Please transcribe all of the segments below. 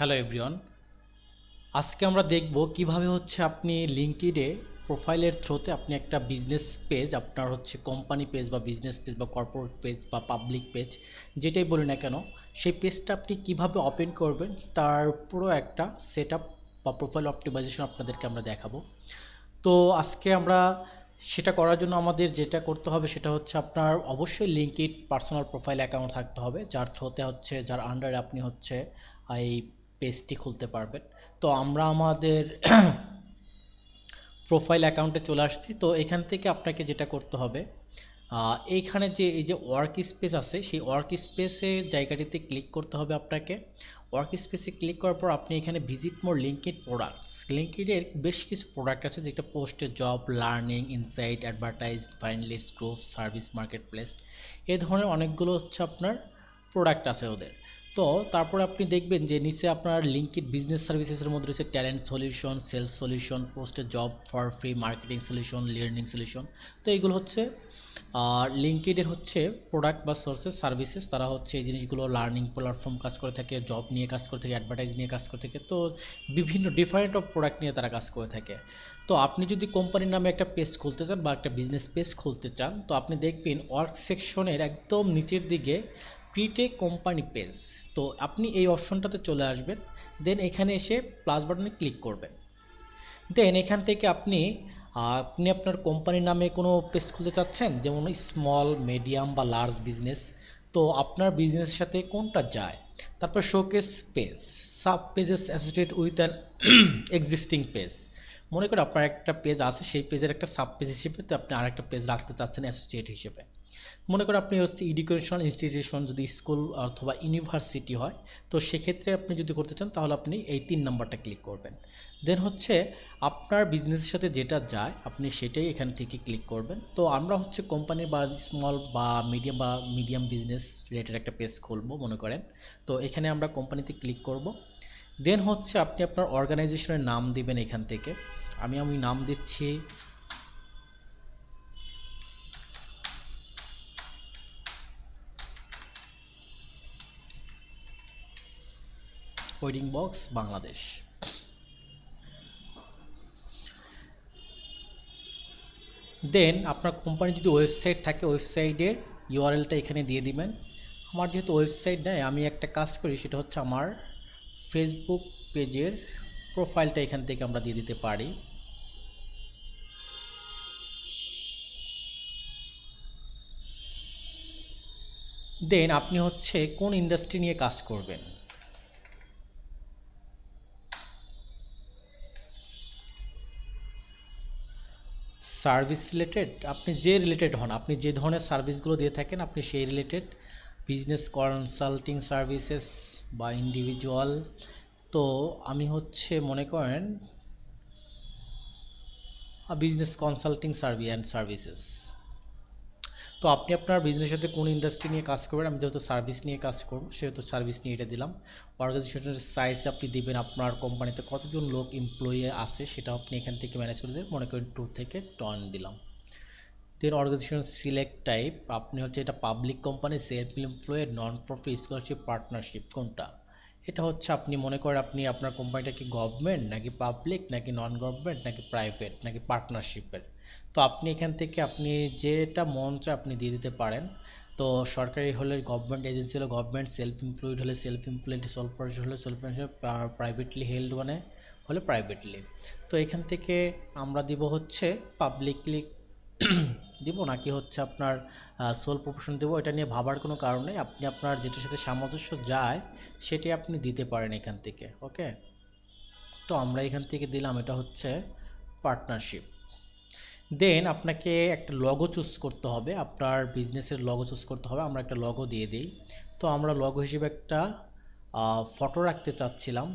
Hello everyone, আজকে আমরা দেখব কিভাবে আপনি লিঙ্কডইনে প্রোফাইলের থ্রুতে আপনি একটা বিজনেস পেজ, আপনার কোম্পানি পেজ বা বিজনেস পেজ বা কর্পোরেট পেজ বা পাবলিক পেজ যেটাই বলি না কেন, সেই পেজটা আপনি কিভাবে ওপেন করবেন তার পুরো একটা সেটআপ বা প্রোফাইল অপটিমাইজেশন আপনাদেরকে আমরা দেখাবো। তো আজকে আমরা সেটা করার জন্য আমাদের যেটা করতে হবে সেটা আপনার অবশ্যই লিঙ্কড পার্সোনাল প্রোফাইল অ্যাকাউন্ট থাকতে হবে, যার থ্রুতে যার আন্ডারে আপনি এই পেজটি খুলতে পারবেন। তো আমরা আমাদের প্রোফাইল অ্যাকাউন্টে চলে আসছি। তো এখান থেকে আপনাকে যেটা করতে হবে, এইখানে যে এই যে ওয়ার্ক স্পেস আছে, সেই ওয়ার্ক স্পেসে জায়গাটিতে ক্লিক করতে হবে আপনাকে। ওয়ার্ক স্পেসে ক্লিক করার পর আপনি এখানে ভিজিট মোর লিঙ্কড প্রোডাক্টস, লিঙ্কডের বেশ কিছু প্রোডাক্ট আছে যেটা পোস্টে job, learning, insight, advertise, finalist, group, service, market place, এই ধরনের অনেকগুলো আপনার প্রোডাক্ট আছে ওদের। তো তারপরে আপনি দেখবেন যে নিচে আপনার লিঙ্কড বিজনেস সার্ভিসেসের মধ্যে রয়েছে ট্যালেন্ট সলিউশন, সেলস সলিউশন, পোস্টে job for free, marketing solution, learning solution. তো এইগুলো লিঙ্কডের প্রোডাক্ট বা সোর্সেস সার্ভিসেস। তারা এই জিনিসগুলো লার্নিং প্ল্যাটফর্ম কাজ করে থাকে, জব নিয়ে কাজ করে থাকে, অ্যাডভার্টাইজ নিয়ে কাজ করে থাকে। তো বিভিন্ন ডিফারেন্ট অফ প্রোডাক্ট নিয়ে তারা কাজ করে থাকে। তো আপনি যদি কোম্পানির নামে একটা পেজ খুলতে চান বা একটা বিজনেস পেজ খুলতে চান, তো আপনি দেখবেন ওয়ার্ক সেকশনের একদম নিচের দিকে ক্রিয়েট এ কোম্পানি পেজ। তো আপনি এই অপশনটাতে চলে আসবেন, দেন এখানে এসে প্লাস বাটনে ক্লিক করবেন। দেন এখান থেকে আপনি আপনি আপনার কোম্পানির নামে কোনো পেজ খুলতে চাচ্ছেন, যেমন স্মল, মিডিয়াম বা লার্জ বিজনেস। তো আপনার বিজনেসের সাথে কোনটা যায়, তারপর showcase page, sub pages associate with an existing page. মনে করেন আপনার একটা পেজ আছে, সেই পেজের একটা সাব পেজ হিসেবে তো আপনি আরেকটা পেজ রাখতে চাচ্ছেন অ্যাসোসিয়েট হিসেবে। মনে করেন আপনি এডুকেশনাল ইনস্টিটিউশন, যদি স্কুল অথবা ইউনিভার্সিটি হয়, তো সেক্ষেত্রে আপনি যদি করতে চান তাহলে আপনি এই 3 নাম্বারটা ক্লিক করবেন। দেন আপনার বিজনেসের সাথে যেটা যায় আপনি সেটাই এখান থেকে ক্লিক করবেন। তো আমরা কোম্পানি বা স্মল বা মিডিয়াম বিজনেস রিলেটেড একটা পেজ খুলবো মনে করেন। তো এখানে আমরা কোম্পানিতে ক্লিক করব। দেন আপনি আপনার অর্গানাইজেশনের নাম দিবেন এখান থেকে। আমি নাম দিচ্ছি ওয়েডিং বক্স বাংলাদেশ। দেন আপনার কোম্পানি যদি ওয়েবসাইট থাকে, ওয়েবসাইটের ইউআরএলটা এখানে দিয়ে দিবেন। আমার যেহেতু ওয়েবসাইট নেই, আমি একটা কাজ করি, সেটা আমার ফেসবুক পেজের প্রোফাইলটা এখান থেকে আমরা দিয়ে দিতে পারি। দেন আপনি কোন ইন্ডাস্ট্রি নিয়ে কাজ করবেন, সার্ভিস রিলেটেড, আপনি যে রিলেটেড হন, আপনি যে ধরনের সার্ভিসগুলো দিয়ে থাকেন আপনি সেই রিলেটেড, বিজনেস কনসাল্টিং সার্ভিসেস বা ইন্ডিভিজুয়াল। তো আমি মনে করেন বিজনেস কনসাল্টিং সার্ভিসেস। তো আপনি আপনার বিজনেসের সাথে কোন ইন্ডাস্ট্রি নিয়ে কাজ করবেন, আমি যেহেতু সার্ভিস নিয়ে কাজ করব সেহেতু সার্ভিস নিয়ে এটা দিলাম। অর্গানাইজেশনের সাইজ আপনি দিবেন, আপনার কোম্পানিতে কতজন লোক এমপ্লয়ি আছে সেটা আপনি এখান থেকে ম্যানেজ করে দেবেন, মনে করেন 2 থেকে 10 দিলাম। দেন অর্গানাইজেশন সিলেক্ট টাইপ, আপনি এটা public company, self employed, non profit, scholarship, partnership, কোনটা। এটা আপনি মনে করেন আপনি আপনার কোম্পানিটা কি গভর্নমেন্ট নাকি পাবলিক নাকি নন গভর্নমেন্ট নাকি প্রাইভেট নাকি পার্টনারশিপের। তো আপনি এখান থেকে আপনি যেটা মন চায় আপনি দিয়ে দিতে পারেন। তো সরকারি হলে গভর্নমেন্ট এজেন্সি হলে গভর্নমেন্ট, সেলফ এমপ্লয়েড হলে সেলফ এমপ্লয়েড, সোল প্রফেশন হলে সোল প্রফেশন, প্রাইভেটলি হেল্ড হলে প্রাইভেটলি। তো এখান থেকে আমরা দিব পাবলিকলি দিব নাকি আপনার সোল প্রফেশন দেবো, এটা নিয়ে ভাবার কোনো কারণ নেই। আপনি আপনার যেটার সাথে সামঞ্জস্য যায় সেটি আপনি দিতে পারেন এখান থেকে। ওকে, তো আমরা এখান থেকে দিলাম এটা পার্টনারশিপ। দেন আপনাকে একটা লগো চুজ করতে হবে, আপনার বিজনেসের লগো চুজ করতে হবে। আমরা একটা লগো দিয়ে দিই। তো আমরা লগো হিসেবে একটা ফটো রাখতে চাচ্ছিলাম।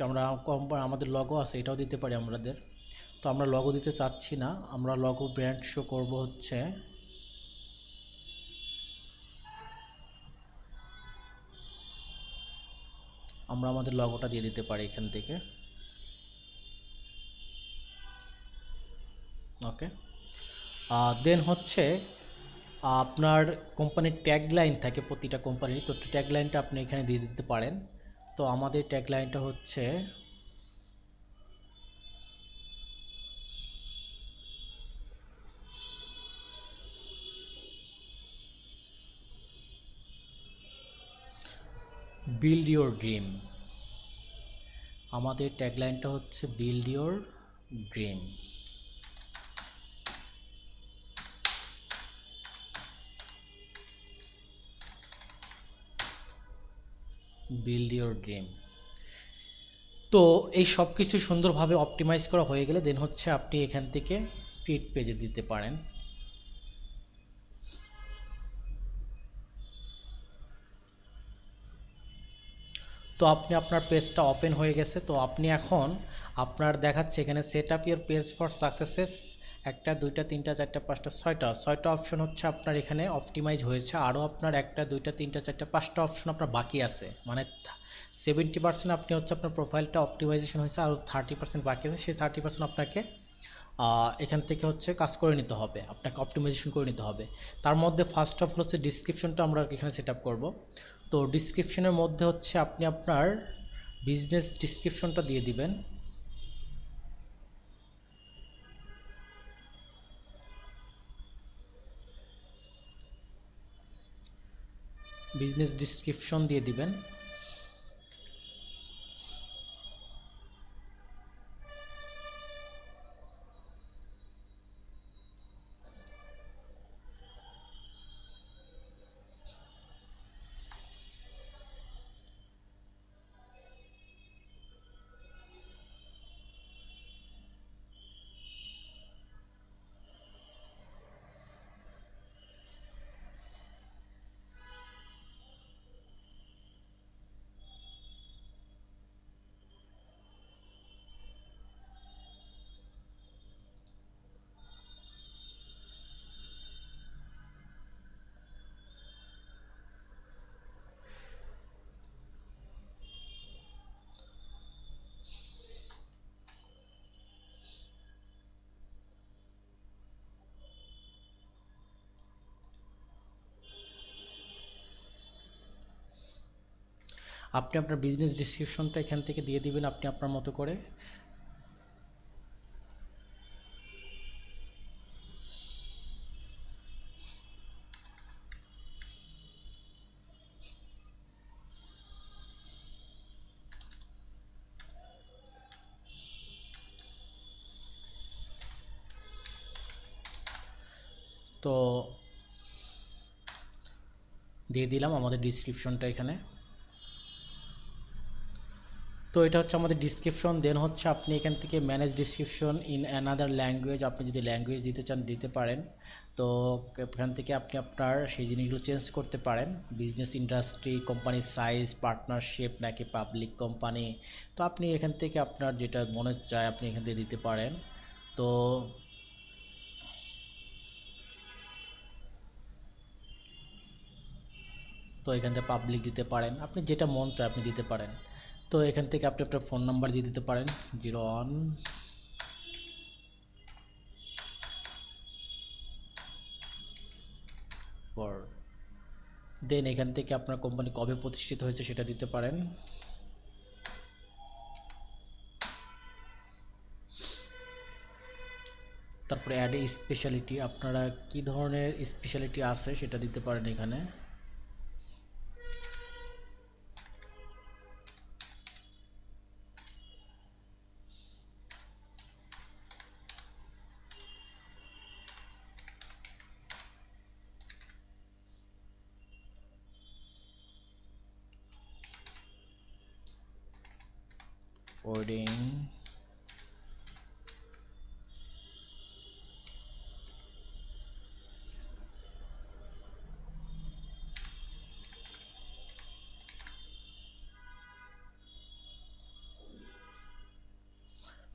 আমরা আমাদের লগো আছে, এটাও দিতে পারি আমাদের। তো আমরা লগো দিতে চাচ্ছি না, আমরা লগো ব্র্যান্ড শো করব আমরা আমাদের লগোটা দিয়ে দিতে পারি এখান থেকে। ওকে, দেন আপনার কোম্পানির ট্যাগ লাইন থাকে প্রতিটা কোম্পানির, তো ট্যাগ লাইনটা আপনি এখানে দিয়ে দিতে পারেন। তো আমাদের ট্যাগলাইনটা হচ্ছে বিল্ড ইওর ড্রিম। আমাদের ট্যাগলাইনটা হচ্ছে build your dream. Build your dream. তো এই সব কিছু সুন্দরভাবে অপটিমাইজ করা হয়ে গেলে দেন হচ্ছে আপনি এখান থেকে ক্রিয়েট পেজে দিতে পারেন। তো আপনি আপনার পেজটা ওপেন হয়ে গেছে। তো আপনি এখন আপনার দেখাচ্ছে এখানে set up your page for সাকসেসেস, একটা দুইটা তিনটা চারটা পাঁচটা ছয়টা অপশন হচ্ছে আপনার এখানে অপটিমাইজ হয়েছে। আরও আপনার একটা দুইটা তিনটা চারটা পাঁচটা অপশন আপনার বাকি আছে, মানে 70% আপনি হচ্ছে আপনার প্রোফাইলটা অপটিমাইজেশন হয়েছে, আর 30% বাকি আছে। সেই 30% আপনাকে এখান থেকে হচ্ছে কাজ করে নিতে হবে, আপনাকে অপটিমাইজেশন করে নিতে হবে। তার মধ্যে ফার্স্ট অফ অল হচ্ছে ডিসক্রিপশনটা আমরা এখানে সেট আপ করবো। তো ডিসক্রিপশনের মধ্যে হচ্ছে আপনি আপনার বিজনেস ডিসক্রিপশনটা দিয়ে দিবেন। বিজনেস ডিসক্রিপশন দিয়ে দিবেন। আপনি আপনার বিজনেস ডিসক্রিপশনটা এখান থেকে দিয়ে দিবেন আপনি আপনার মতো করে। তো দিয়ে দিলাম আমাদের ডিসক্রিপশনটা এখানে। তো এটা হচ্ছে আমাদের ডিসক্রিপশন। দেন হচ্ছে আপনি এখান থেকে manage description in another language, আপনি যদি ল্যাঙ্গুয়েজ দিতে চান দিতে পারেন। তো এখান থেকে আপনি আপনার সেই জিনিসগুলো চেঞ্জ করতে পারেন, বিজনেস ইন্ডাস্ট্রি, কোম্পানির সাইজ, পার্টনারশিপ নাকি পাবলিক কোম্পানি। তো আপনি এখান থেকে আপনার যেটা মনে চায় আপনি এখান থেকে দিতে পারেন। তো তো এখান থেকে পাবলিক দিতে পারেন, আপনি যেটা মন চায় আপনি দিতে পারেন। তো এখান থেকে আপনি আপনার ফোন নাম্বার দিয়ে দিতে পারেন 01 4। দেন এখান থেকে আপনার কোম্পানি কবে প্রতিষ্ঠিত হয়েছে সেটা দিতে পারেন। তারপরে অ্যাড স্পেশালিটি, আপনারা কি ধরনের স্পেশালিটি আছে সেটা দিতে পারেন এখানে। কোডিং,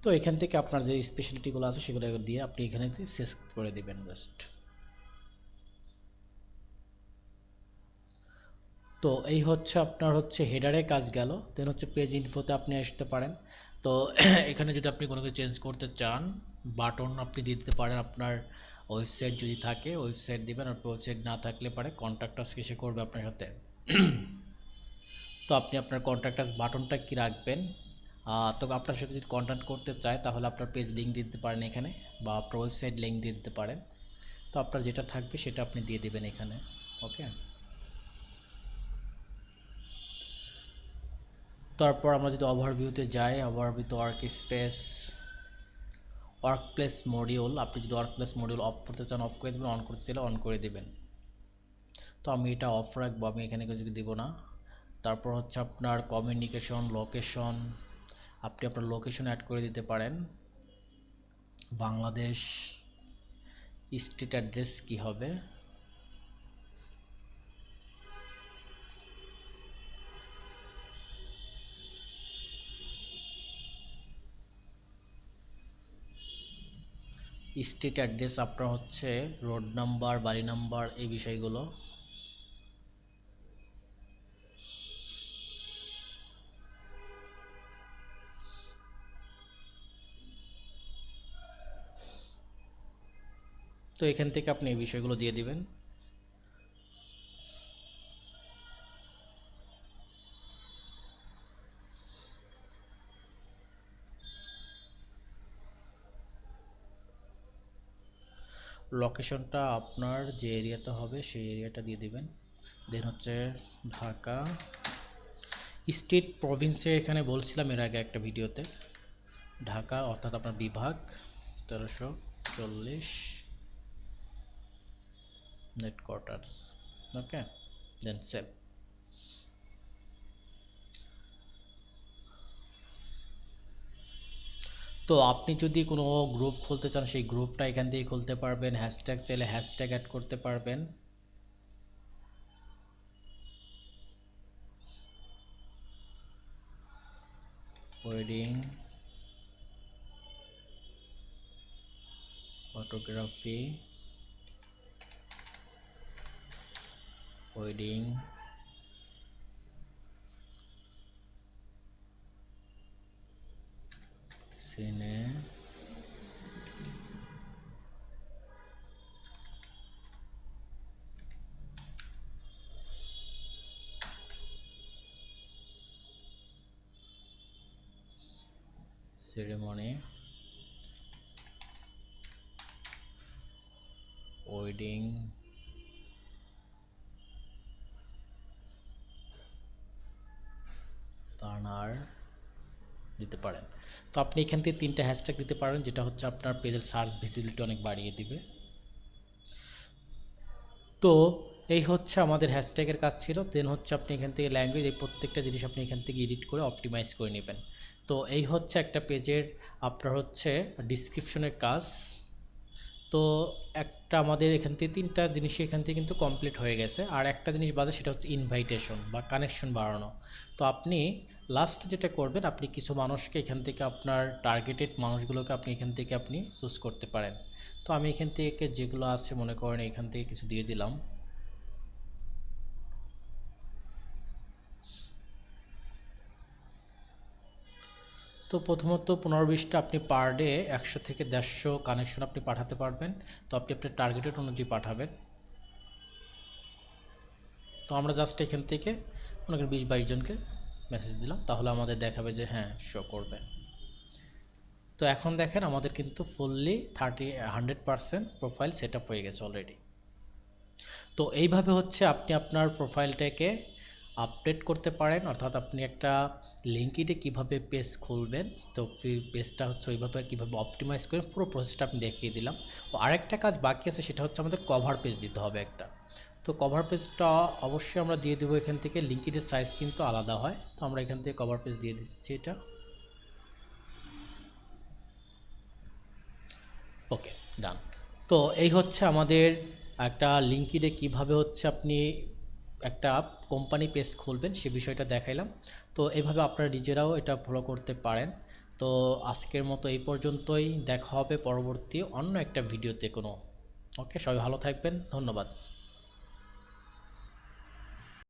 তো এখান থেকে আপনার যে স্পেশালিটিগুলো আছে সেগুলো দিয়ে আপনি এখানে শেষ করে দিবেন জাস্ট। তো এই হচ্ছে আপনার হচ্ছে হেডারে কাজ গেল। দেন হচ্ছে পেজ ইনফোতে আপনি আসতে পারেন। তো এখানে যদি আপনি কোনো কিছু চেঞ্জ করতে চান বাটন আপনি দিয়ে দিতে পারেন। আপনার ওয়েবসাইট যদি থাকে ওয়েবসাইট দিবেন, আর ওয়েবসাইট না থাকলে পারে কন্ট্যাক্ট আস এসে করবে আপনার সাথে। তো আপনি আপনার কন্ট্যাক্ট আস বাটনটা কি রাখবেন, তবে আপনার সাথে যদি কন্ট্যাক্ট করতে চায় তাহলে আপনার পেজ লিঙ্ক দিতে পারেন এখানে, বা আপনার ওয়েবসাইট লিঙ্ক দিয়ে দিতে পারেন। তো আপনার যেটা থাকবে সেটা আপনি দিয়ে দেবেন এখানে। ওকে, তারপর আমরা যদি ওভারভিউতে যাই, ওভারভিউতে work space, work place module, আপনি যদি ওয়ার্ক প্লেস মডিউল অফ করতে চান অফ করে দেবেন, অন করতে চাইলে অন করে দেবেন। তো আমি এটা অফ রাখবো, আমি এখানে কিছু দিব না। তারপর হচ্ছে আপনার কমিউনিকেশন, লোকেশন, আপনি আপনার লোকেশন অ্যাড করে দিতে পারেন। বাংলাদেশ, স্ট্রিট অ্যাড্রেস কি হবে, স্ট্রিট অ্যাড্রেস আপনার হচ্ছে রোড নাম্বার, বাড়ি নাম্বার, এই বিষয়গুলো। তো এখান থেকে আপনি এই বিষয়গুলো দিয়ে দিবেন। লোকেশনটা আপনার যে এরিয়াতে হবে সেই এরিয়াটা দিয়ে দিবেন। দেন হচ্ছে ঢাকা, স্টেট প্রভিন্সে এখানে বলছিলাম এর আগে একটা ভিডিওতে, ঢাকা অর্থাৎ আপনার বিভাগ 1340 হেডকোয়ার্টার্স। ওকে, দেন সেভ। তো আপনি যদি কোনো গ্রুপ খুলতে চান সেই গ্রুপটা এখান থেকে খুলতে পারবেন, হ্যাশট্যাগ চাইলে হ্যাশট্যাগ অ্যাড করতে পারবেন। ওয়েডিং ফটোগ্রাফি, ওয়েডিং সিনে, সেরেমনি, ওয়েডিং প্ল্যানার দিতে পারেন। তো আপনি এখান থেকে 3টা হ্যাশট্যাগ দিতে পারেন, যেটা হচ্ছে আপনার পেজের সার্চ ভিজিবিলিটি অনেক বাড়িয়ে দিবে। তো এই হচ্ছে আমাদের হ্যাশট্যাগের কাজ ছিল। দেন হচ্ছে আপনি এখান থেকে ল্যাঙ্গুয়েজ, এই প্রত্যেকটা জিনিস আপনি এখান থেকে এডিট করে অপটিমাইজ করে নেবেন। তো এই হচ্ছে একটা পেজের আপনার হচ্ছে ডিসক্রিপশনের কাজ। তো একটা আমাদের এখান থেকে 3টা জিনিসই এখান থেকে কিন্তু কমপ্লিট হয়ে গেছে, আর একটা জিনিস বাদে সেটা হচ্ছে ইনভাইটেশন বা কানেকশন বাড়ানো। তো আপনি লাস্ট যেটা করবেন, আপনি কিছু মানুষকে এখান থেকে আপনার টার্গেটেড মানুষগুলোকে আপনি এখান থেকে আপনি চুজ করতে পারেন। তো আমি এখান থেকে যেগুলো আছে মনে করেন এখান থেকে কিছু দিয়ে দিলাম। তো প্রথমত 15-20টা আপনি পার ডে 100 থেকে 150 কানেকশন আপনি পাঠাতে পারবেন। তো আপনি আপনার টার্গেটেড অনুযায়ী পাঠাবেন। তো আমরা জাস্ট এখান থেকে মনে করেন 20-22 জনকে মেসেজ দিলাম, তাহলে আমাদের দেখাবে যে হ্যাঁ শো করবে। তো এখন দেখেন আমাদের কিন্তু ফুললি 100% প্রোফাইল সেট আপ হয়ে গেছে অলরেডি। তো এইভাবে হচ্ছে আপনি আপনার প্রোফাইলটাকে আপডেট করতে পারেন, অর্থাৎ আপনি একটা লিঙ্কডইনে কীভাবে পেজ খুলবেন, তো পেজটা হচ্ছে ওইভাবে কীভাবে অপটিমাইজ করে পুরো প্রসেসটা আমি দেখিয়ে দিলাম। ও আরেকটা কাজ বাকি আছে, সেটা হচ্ছে আমাদের কভার পেজ দিতে হবে একটা। তো কভার পেজটা অবশ্যই আমরা দিয়ে দেবো এখান থেকে, লিঙ্কডইনের সাইজ কিন্তু আলাদা হয়। তো আমরা এখান থেকে কভার পেজ দিয়ে দিচ্ছি এটা। ওকে, ডান। তো এই হচ্ছে আমাদের একটা লিঙ্কডইনে কিভাবে হচ্ছে আপনি একটা কোম্পানি পেজ খুলবেন সে বিষয়টা দেখাইলাম। তো এইভাবে আপনারা নিজেরাও এটা ফলো করতে পারেন। তো আজকের মতো এই পর্যন্তই, দেখা হবে পরবর্তী অন্য একটা ভিডিওতে কোনো। ওকে, সবাই ভালো থাকবেন, ধন্যবাদ।